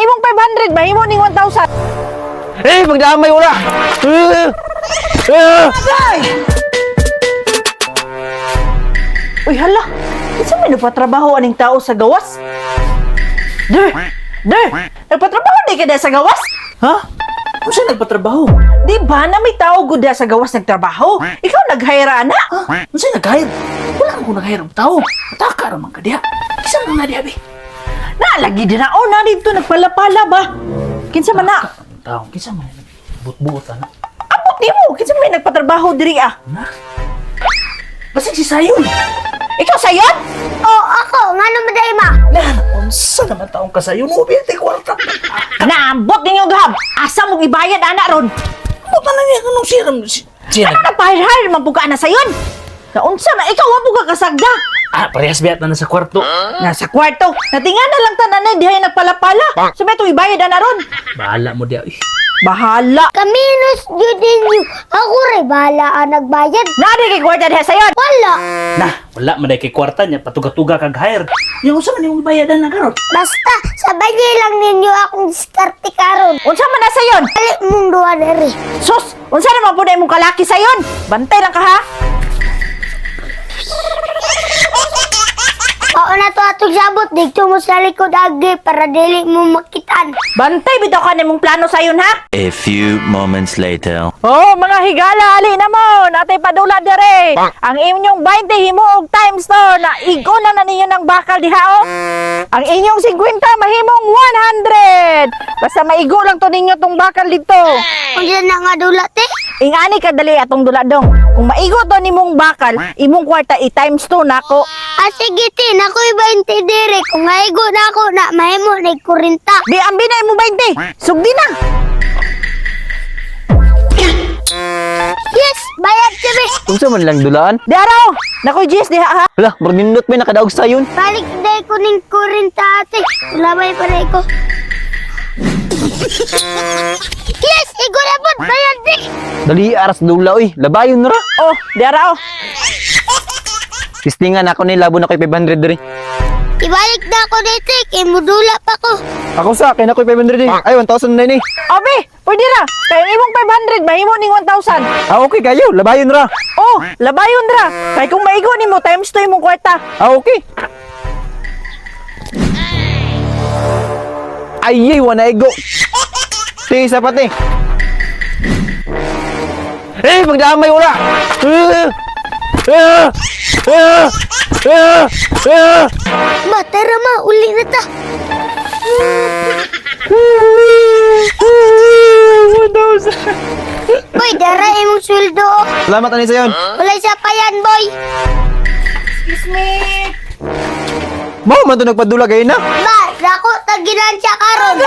imong 500, mahimo ning 1,000. Magdamay wala. Uy, hala. Isa may nagpatrabaho aning tao sa gawas? Der! Nagpatrabaho di ka sa gawas? Ha? Kung siya nagpatrabaho? Di ba na may tao gud sa gawas nagtrabaho? Ikaw nag-hire ana? Ha? Kung siya nag-hire? Wala akong nag-hire ang tao. Ataka raman ka diha. Isa mo na diha, be. Nalagi din na na dito nagpalapala ba? Kinsa man na? Ang tao, kisa man. Buot-buot, ano? Abot di mo, kinsa may nagpatrabaho diri ah? Na? Basig si Sayon. Ikaw sayon? Oh, ako, ngano maday ma? Nan, unsa naman taong ka Sayon? Mobility kwarta. Naambot ninyo gahab. Asa mong ibayad ana ron? Ano pa na niya? Anong siram? Siya Ano nagpahir-hire man puga na sayon? Naunsa na ikaw wa puga kasagda? parehas biat na sa kwarto. Nasa kwarto. Natingan na lang tananay dihay nagpalapala. Sabi ito ibayad ana ron. Bahala mo diya. Bahala. Kaminus yun ninyo. Ako rin, bahala ang nagbayad. Nari kay kwarta diha sayon. Wala. Nah, wala man kay kwarta niya. Patuga-tuga kag-hire. Yung unsa man yung bayadan na karon? Basta, sabay lang ninyo akong diskarte karon. Unsa man na sayon? Dali mong duwa dere. Sus, unsa naman po na imong kalaki sayon? Bantay lang ka ha. Oo na to atong sabot. Dito mo sa likod agi para dili mo makitaan. Bantay bitaw ka nimong plano sayon ha. A few moments later. Oh, mga higala, ali na mo. Natay padula dire. Ang inyong 20 himuog times to na igo na ninyo ng bakal diha oh. Ang inyong 50 mahimong 100. Basta maigo lang to ninyo tong bakal dito. Kung dyan na nga dulat eh. Ingani kadali atong duladong. Kung maigo to nimong bakal, imong kwarta i-times 2 nako. Ah, sige tin. Ako'y 20 dere. Kung ngaigo na ako na mahimo na 40. Di ambi na imong 20. Sugdi na. Yes, bayad kami. Unsa man lang dulaan? Di araw. Nakoy Jess diha ha. Hala, magnindot may nakadaog Sayon. Balik day ko ning 40 ate. Labay pa rin ko. Yes, igo na po. Bayad di. Dali aras dula oy. Labayon ra. Oh, di araw. Tistingan ako ni labo na koy 500 diri. Ibalik na ako dito. Kay mudula pa ko. Ako sa akin ako 500 diri. Ay 1,000 na ni. Obi, pwede ra. Kaya imong 500 mahimo ning 1,000. Okay kayo, labayon ra. Oh, labayon ra. Kay kung maigo nimo times 2 imong kwarta. Okay. Ay, wanna go. Sige, isa pati. Magdamay wala. Ma, tara ma. Uli na ta. Boy, dara imong sweldo. Salamat ani sayon. Wala siya pa yan, boy. Excuse me. Mo man to nagpadula kayo na. Ma, dako tagilan siya karon.